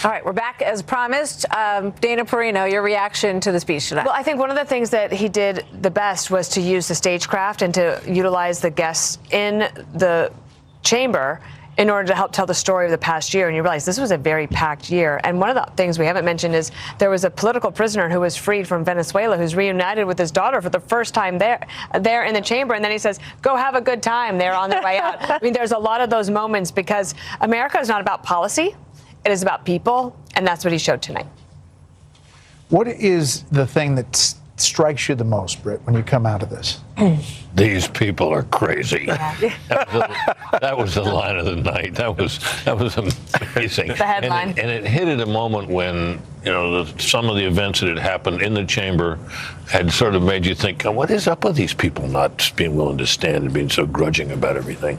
All right, we're back as promised. Dana Perino, your reaction to the speech tonight. Well, I think one of the things that he did the best was to use the stagecraft and to utilize the guests in the chamber in order to help tell the story of the past year. And you realize this was a very packed year. And one of the things we haven't mentioned is there was a political prisoner who was freed from Venezuela who's reunited with his daughter for the first time there in the chamber. And then he says, go have a good time. They're on their way out. I mean, there's a lot of those moments because America is not about policy. It is about people. And that's what he showed tonight. What is the thing that strikes you the most, Britt, when you come out of this? These people are crazy. Yeah. That was the line of the night. That was amazing. The headline. And it hit at a moment when, some of the events that had happened in the chamber had sort of made you think, oh, what is up with these people not being willing to stand and being so grudging about everything?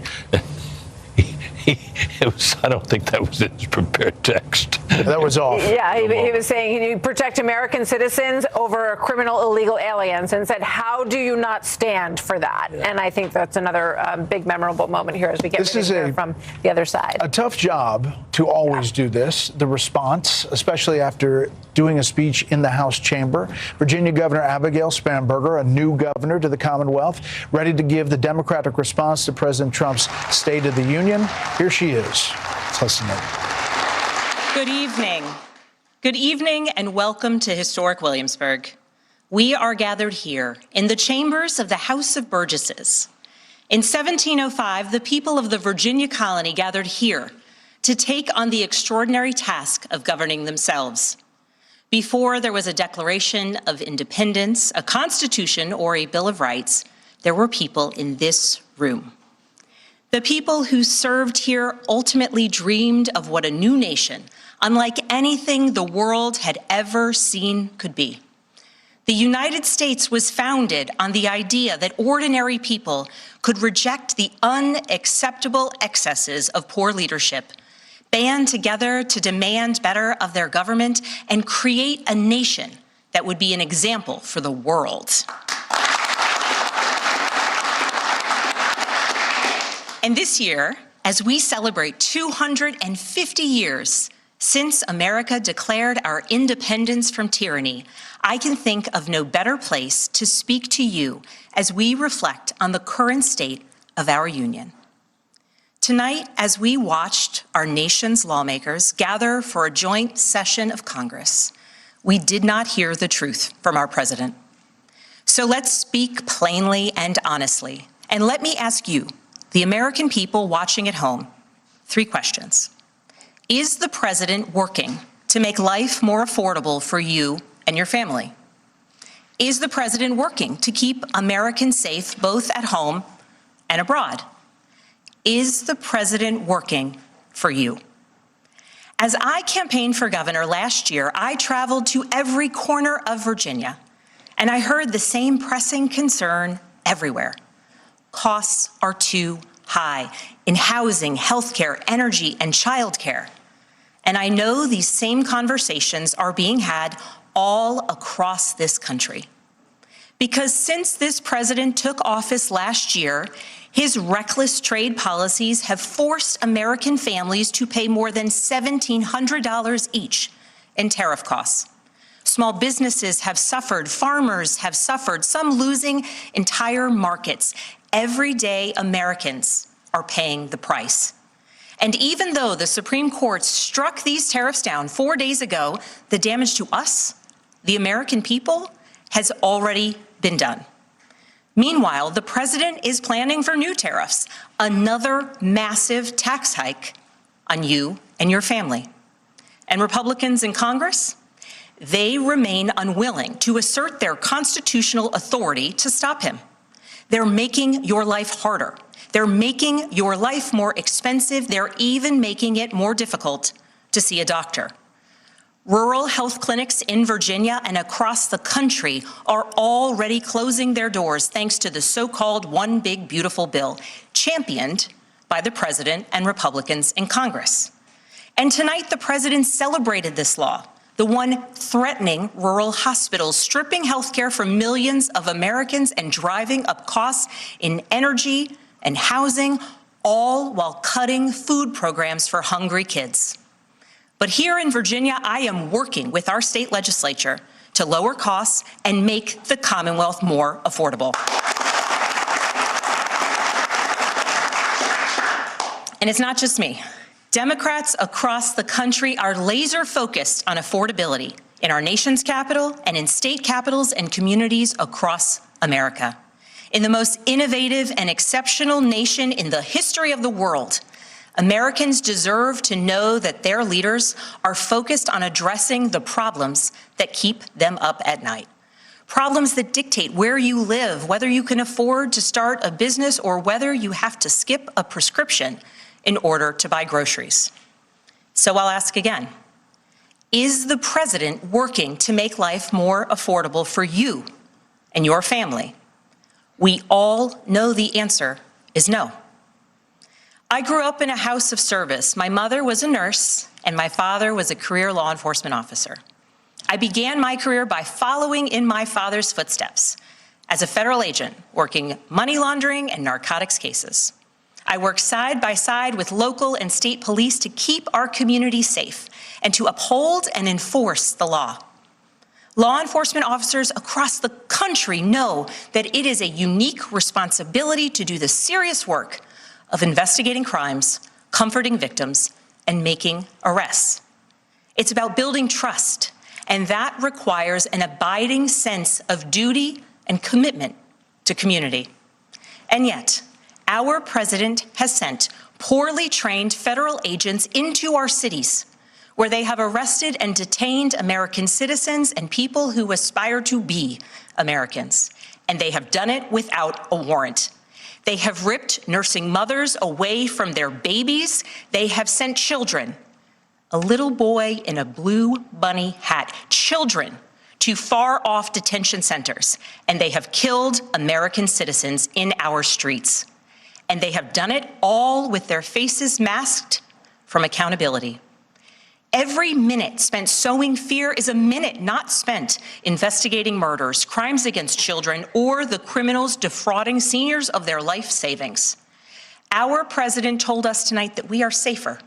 I don't think that was his prepared text. That was off. Yeah, he was saying, can you protect American citizens over criminal illegal aliens, and said, how do you not stand for that? Yeah. And I think that's another big memorable moment here as we get from the other side. A tough job to always do this. The response, especially after doing a speech in the House chamber. Virginia Governor Abigail Spanberger, a new governor to the Commonwealth, ready to give the Democratic response to President Trump's State of the Union. Here she is. Let's listen in. Good evening. Good evening and welcome to historic Williamsburg. We are gathered here in the chambers of the House of Burgesses. In 1705, the people of the Virginia colony gathered here to take on the extraordinary task of governing themselves. Before there was a Declaration of Independence, a Constitution, or a Bill of Rights, there were people in this room. The people who served here ultimately dreamed of what a new nation, unlike anything the world had ever seen, could be. The United States was founded on the idea that ordinary people could reject the unacceptable excesses of poor leadership, band together to demand better of their government, and create a nation that would be an example for the world. And this year, as we celebrate 250 years since America declared our independence from tyranny, I can think of no better place to speak to you as we reflect on the current state of our union. Tonight, as we watched our nation's lawmakers gather for a joint session of Congress, we did not hear the truth from our president. So let's speak plainly and honestly. And let me ask you, the American people watching at home, 3 questions. Is the president working to make life more affordable for you and your family? Is the president working to keep Americans safe both at home and abroad? Is the president working for you? As I campaigned for governor last year, I traveled to every corner of Virginia, and I heard the same pressing concern everywhere. Costs are too high in housing, healthcare, energy, and childcare. And I know these same conversations are being had all across this country. Because since this president took office last year, his reckless trade policies have forced American families to pay more than $1,700 each in tariff costs. Small businesses have suffered, farmers have suffered, some losing entire markets. Everyday Americans are paying the price. And even though the Supreme Court struck these tariffs down 4 days ago, the damage to us, the American people, has already been done. Meanwhile, the president is planning for new tariffs, another massive tax hike on you and your family. And Republicans in Congress, they remain unwilling to assert their constitutional authority to stop him. They're making your life harder. They're making your life more expensive. They're even making it more difficult to see a doctor. Rural health clinics in Virginia and across the country are already closing their doors thanks to the so-called One Big Beautiful Bill, championed by the president and Republicans in Congress. And tonight, the president celebrated this law, the one threatening rural hospitals, stripping health care from millions of Americans and driving up costs in energy and housing, all while cutting food programs for hungry kids. But here in Virginia, I am working with our state legislature to lower costs and make the Commonwealth more affordable. And it's not just me. Democrats across the country are laser focused on affordability in our nation's capital and in state capitals and communities across America. In the most innovative and exceptional nation in the history of the world, Americans deserve to know that their leaders are focused on addressing the problems that keep them up at night. Problems that dictate where you live, whether you can afford to start a business or whether you have to skip a prescription in order to buy groceries. So I'll ask again, is the president working to make life more affordable for you and your family? We all know the answer is no. I grew up in a house of service. My mother was a nurse and my father was a career law enforcement officer. I began my career by following in my father's footsteps as a federal agent, working money laundering and narcotics cases. I worked side by side with local and state police to keep our community safe and to uphold and enforce the law. Law enforcement officers across the country know that it is a unique responsibility to do the serious work of investigating crimes, comforting victims, and making arrests. It's about building trust, and that requires an abiding sense of duty and commitment to community. And yet, our president has sent poorly trained federal agents into our cities, where they have arrested and detained American citizens and people who aspire to be Americans. And they have done it without a warrant. They have ripped nursing mothers away from their babies. They have sent children, a little boy in a blue bunny hat, children to far-off detention centers, and they have killed American citizens in our streets. And they have done it all with their faces masked from accountability. Every minute spent sowing fear is a minute not spent investigating murders, crimes against children, or the criminals defrauding seniors of their life savings. Our president told us tonight that we are safer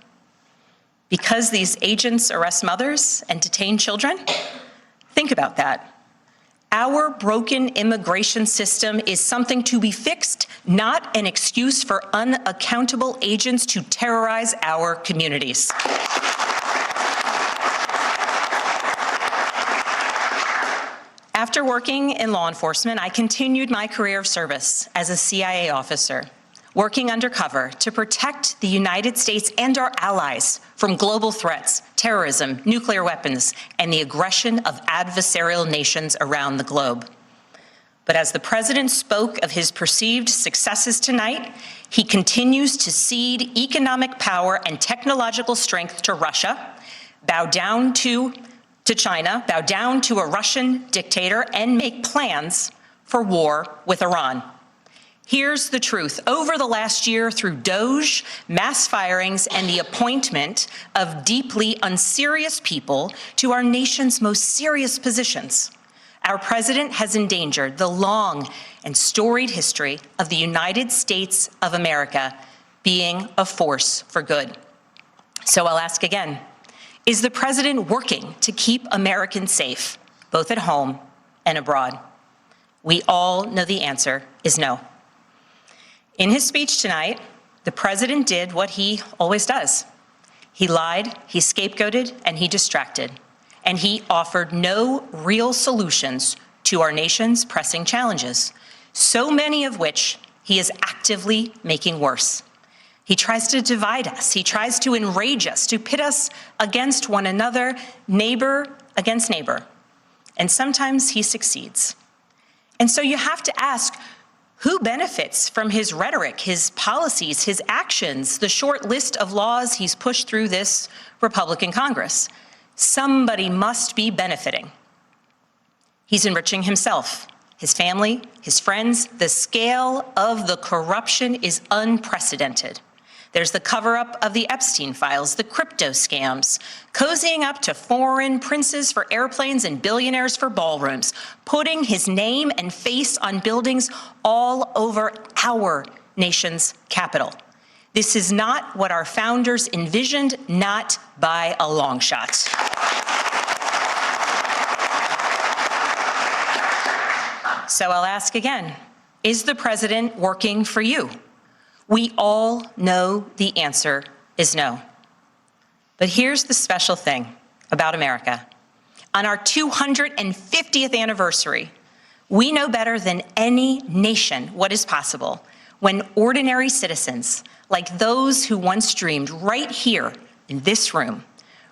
because these agents arrest mothers and detain children. Think about that. Our broken immigration system is something to be fixed, not an excuse for unaccountable agents to terrorize our communities. After working in law enforcement, I continued my career of service as a CIA officer, working undercover to protect the United States and our allies from global threats, terrorism, nuclear weapons, and the aggression of adversarial nations around the globe. But as the president spoke of his perceived successes tonight, he continues to cede economic power and technological strength to Russia, bow down to China, bow down to a Russian dictator, and make plans for war with Iran. Here's the truth. Over the last year, through DOJ, mass firings, and the appointment of deeply unserious people to our nation's most serious positions, our president has endangered the long and storied history of the United States of America being a force for good. So I'll ask again, is the president working to keep Americans safe, both at home and abroad? We all know the answer is no. In his speech tonight, the president did what he always does. He lied, he scapegoated, and he distracted. And he offered no real solutions to our nation's pressing challenges, so many of which he is actively making worse. He tries to divide us. He tries to enrage us, to pit us against one another, neighbor against neighbor. And sometimes he succeeds. And so you have to ask, who benefits from his rhetoric, his policies, his actions, the short list of laws he's pushed through this Republican Congress? Somebody must be benefiting. He's enriching himself, his family, his friends. The scale of the corruption is unprecedented. There's the cover-up of the Epstein files, the crypto scams, cozying up to foreign princes for airplanes and billionaires for ballrooms, putting his name and face on buildings all over our nation's capital. This is not what our founders envisioned, not by a long shot. So I'll ask again, is the president working for you? We all know the answer is no. But here's the special thing about America. On our 250th anniversary, we know better than any nation what is possible when ordinary citizens, like those who once dreamed right here in this room,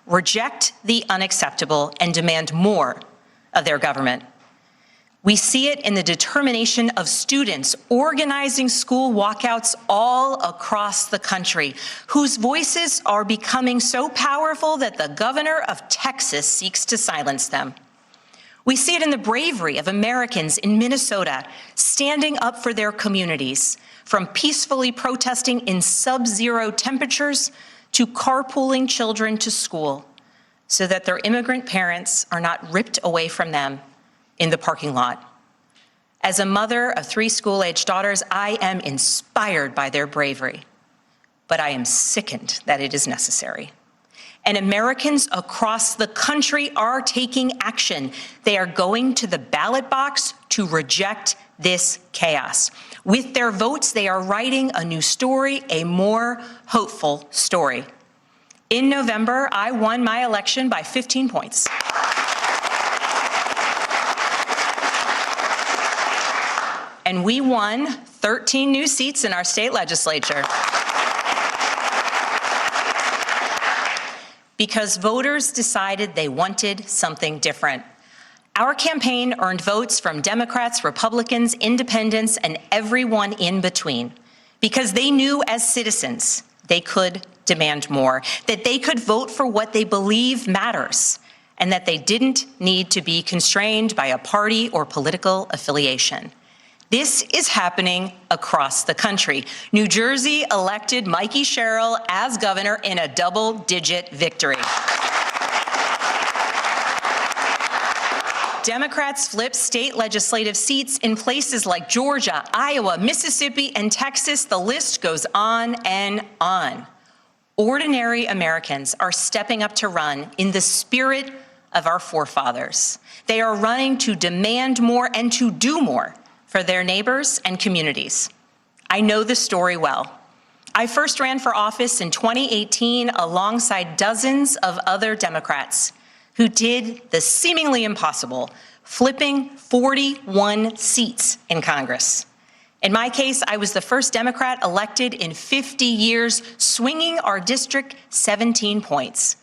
reject the unacceptable and demand more of their government. We see it in the determination of students organizing school walkouts all across the country, whose voices are becoming so powerful that the governor of Texas seeks to silence them. We see it in the bravery of Americans in Minnesota standing up for their communities, from peacefully protesting in sub-zero temperatures to carpooling children to school so that their immigrant parents are not ripped away from them in the parking lot. As a mother of 3 school-aged daughters, I am inspired by their bravery, but I am sickened that it is necessary. And Americans across the country are taking action. They are going to the ballot box to reject this chaos. With their votes, they are writing a new story, a more hopeful story. In November, I won my election by 15 points. And we won 13 new seats in our state legislature. Because voters decided they wanted something different. Our campaign earned votes from Democrats, Republicans, independents, and everyone in between. Because they knew as citizens they could demand more, that they could vote for what they believe matters, and that they didn't need to be constrained by a party or political affiliation. This is happening across the country. New Jersey elected Mikey Sherrill as governor in a double-digit victory. Democrats flipped state legislative seats in places like Georgia, Iowa, Mississippi, and Texas. The list goes on and on. Ordinary Americans are stepping up to run in the spirit of our forefathers. They are running to demand more and to do more for their neighbors and communities. I know this story well. I first ran for office in 2018 alongside dozens of other Democrats who did the seemingly impossible, flipping 41 seats in Congress. In my case, I was the first Democrat elected in 50 years, swinging our district 17 points.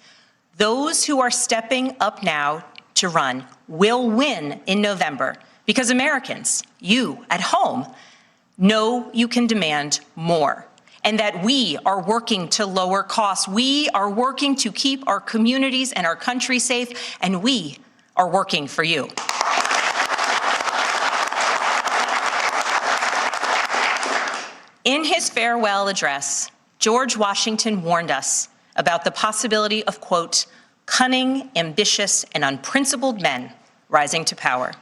Those who are stepping up now to run will win in November, because Americans, you at home, know you can demand more, and that we are working to lower costs. We are working to keep our communities and our country safe, and we are working for you. In his farewell address, George Washington warned us about the possibility of, quote, cunning, ambitious, and unprincipled men rising to power.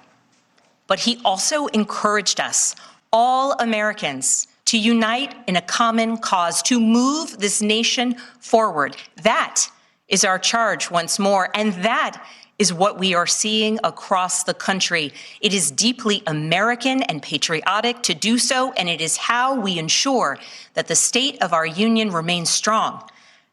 But he also encouraged us, all Americans, to unite in a common cause, to move this nation forward. That is our charge once more, and that is what we are seeing across the country. It is deeply American and patriotic to do so, and it is how we ensure that the state of our union remains strong,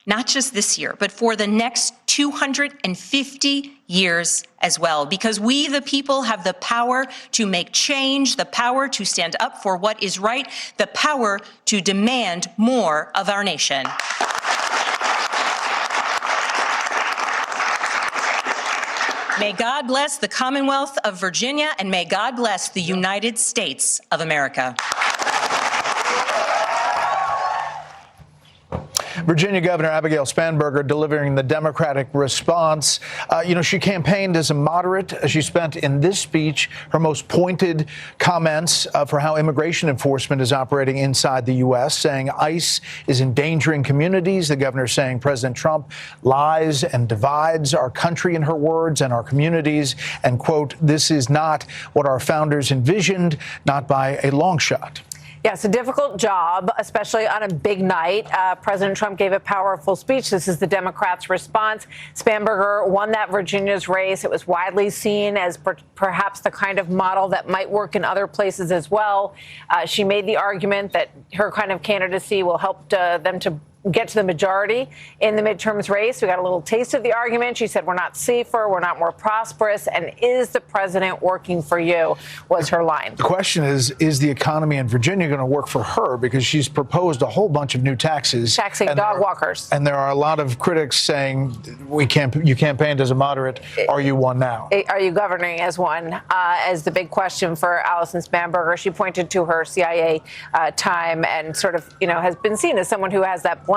not just this year, but for the next 250 years as well, because we, the people, have the power to make change, the power to stand up for what is right, the power to demand more of our nation. May God bless the Commonwealth of Virginia, and may God bless the United States of America. Virginia Governor Abigail Spanberger delivering the Democratic response. She campaigned as a moderate. She spent in this speech her most pointed comments for how immigration enforcement is operating inside the U.S., saying ICE is endangering communities. The governor saying President Trump lies and divides our country, in her words, and our communities. And, quote, this is not what our founders envisioned, not by a long shot. Yeah, it's a difficult job, especially on a big night. President Trump gave a powerful speech. This is the Democrats' response. Spanberger won that Virginia's race. It was widely seen as perhaps the kind of model that might work in other places as well. She made the argument that her kind of candidacy will help them to get to the majority in the midterms race. We got a little taste of the argument. She said, we're not safer, we're not more prosperous, and is the president working for you, was her line. The question is the economy in Virginia going to work for her? Because she's proposed a whole bunch of new taxes. Taxing dog walkers. And there are a lot of critics saying, you campaigned as a moderate. Are you one now? Are you governing as one? As the big question for Allison Spanberger. She pointed to her CIA time and sort of, has been seen as someone who has that blend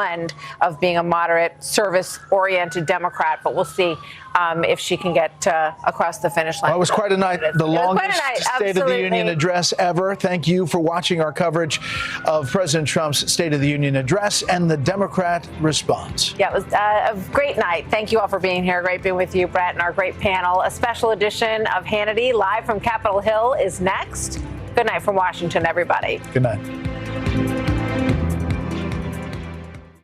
of being a moderate, service-oriented Democrat. But we'll see if she can get across the finish line. Well, it was quite a night. The longest State of the Union address ever. Thank you for watching our coverage of President Trump's State of the Union address and the Democrat response. Yeah, it was a great night. Thank you all for being here. Great being with you, Brett, and our great panel. A special edition of Hannity live from Capitol Hill is next. Good night from Washington, everybody. Good night.